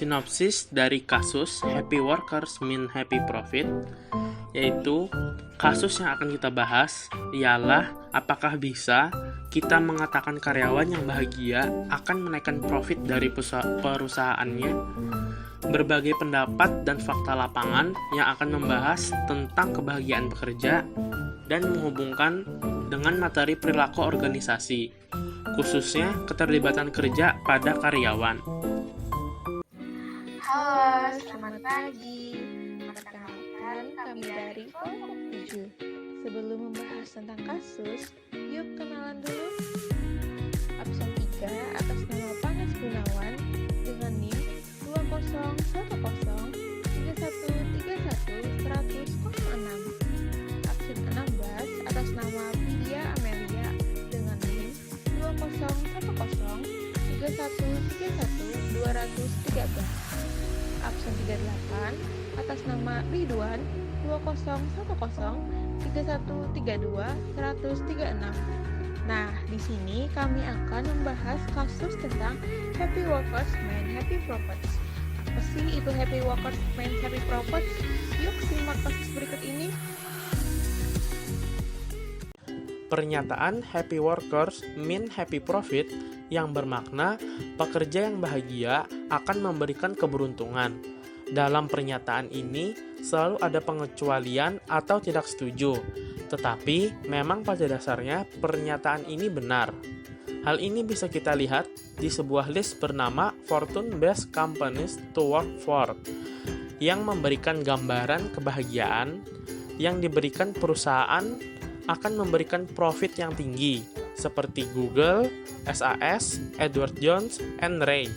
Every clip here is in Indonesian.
sinopsis dari kasus Happy Workers Mean Happy Profit, yaitu kasus yang akan kita bahas ialah apakah bisa kita mengatakan karyawan yang bahagia akan menaikkan profit dari perusahaannya. Berbagai pendapat dan fakta lapangan yang akan membahas tentang kebahagiaan bekerja dan menghubungkan dengan materi perilaku organisasi, khususnya keterlibatan kerja pada karyawan. Halo, selamat pagi. Perkenalkan, kami dari kelompok 7. Sebelum membahas tentang kasus, yuk kenalan dulu. Absen 3 atas nama Panas Gunawan dengan NIM 201031310106. Absen 16 atas nama Vidya Amelia dengan NIM 201031313113. Absen 38 atas nama Ridwan 201031321036. Nah, di sini kami akan membahas kasus tentang Happy Workers Mean Happy Profits. Apa sih itu Happy Workers Mean Happy Profits? Yuk simak kasus berikut ini. Pernyataan Happy Workers Mean Happy Profit yang bermakna pekerja yang bahagia akan memberikan keberuntungan. Dalam pernyataan ini selalu ada pengecualian atau tidak setuju, tetapi memang pada dasarnya pernyataan ini benar. Hal ini bisa kita lihat di sebuah list bernama Fortune Best Companies to Work For, yang memberikan gambaran kebahagiaan yang diberikan perusahaan akan memberikan profit yang tinggi, seperti Google, SAS, Edward Jones, and Ray.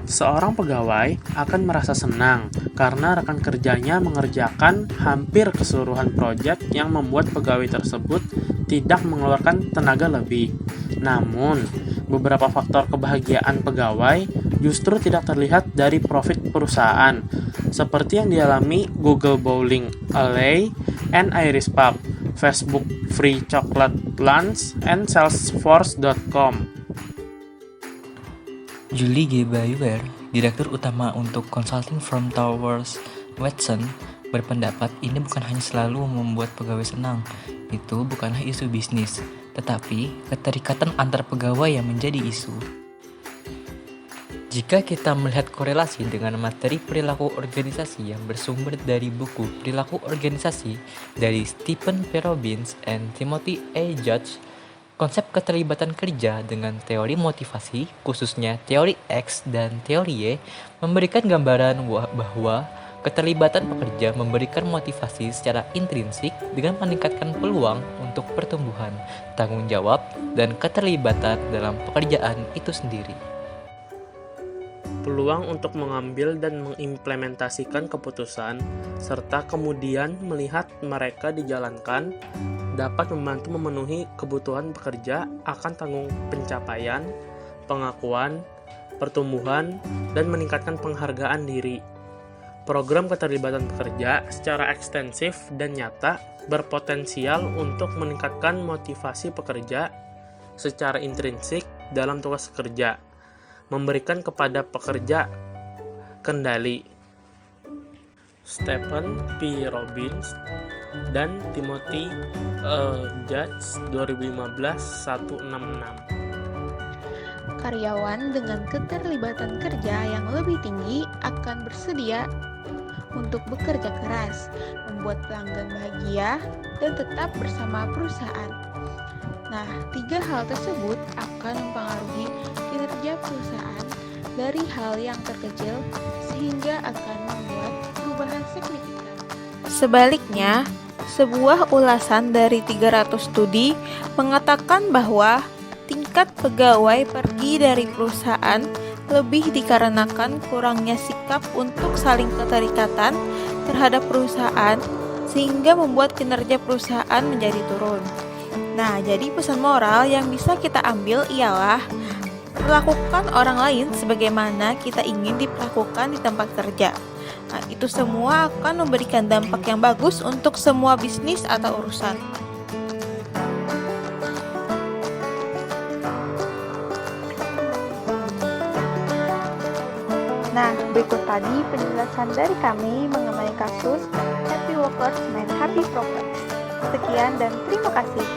Seorang pegawai akan merasa senang karena rekan kerjanya mengerjakan hampir keseluruhan proyek yang membuat pegawai tersebut tidak mengeluarkan tenaga lebih. Namun, beberapa faktor kebahagiaan pegawai justru tidak terlihat dari profit perusahaan, seperti yang dialami Google Bowling Alley and Irish Pub, Facebook Free Chocolate Lunch, and Salesforce.com. Julie G. Bayuer, Direktur Utama untuk consulting firm Towers Watson, berpendapat ini bukan hanya selalu membuat pegawai senang. Itu bukanlah isu bisnis, tetapi keterikatan antar pegawai yang menjadi isu. Jika kita melihat korelasi dengan materi perilaku organisasi yang bersumber dari buku Perilaku Organisasi dari Stephen P. Robbins and Timothy A. Judge, konsep keterlibatan kerja dengan teori motivasi, khususnya teori X dan teori Y, memberikan gambaran bahwa keterlibatan pekerja memberikan motivasi secara intrinsik dengan meningkatkan peluang untuk pertumbuhan, tanggung jawab, dan keterlibatan dalam pekerjaan itu sendiri. Peluang untuk mengambil dan mengimplementasikan keputusan, serta kemudian melihat mereka dijalankan, dapat membantu memenuhi kebutuhan pekerja akan tanggung pencapaian, pengakuan, pertumbuhan, dan meningkatkan penghargaan diri. Program keterlibatan pekerja secara ekstensif dan nyata berpotensial untuk meningkatkan motivasi pekerja secara intrinsik dalam tugas kerja, memberikan kepada pekerja kendali. Stephen P. Robbins dan Timothy Judge 2015-166. Karyawan dengan keterlibatan kerja yang lebih tinggi akan bersedia untuk bekerja keras, membuat pelanggan bahagia, dan tetap bersama perusahaan. Nah, 3 hal tersebut akan mempengaruhi kinerja perusahaan dari hal yang terkecil sehingga akan membuat perubahan signifikan. Sebaliknya, sebuah ulasan dari 300 studi mengatakan bahwa tingkat pegawai pergi dari perusahaan lebih dikarenakan kurangnya sikap untuk saling keterikatan terhadap perusahaan sehingga membuat kinerja perusahaan menjadi turun. Nah, jadi pesan moral yang bisa kita ambil ialah perlakukan orang lain sebagaimana kita ingin diperlakukan di tempat kerja. Nah, itu semua akan memberikan dampak yang bagus untuk semua bisnis atau urusan. Nah, berikut tadi penjelasan dari kami mengenai kasus Happy Workers Men Happy Profits. Sekian dan terima kasih.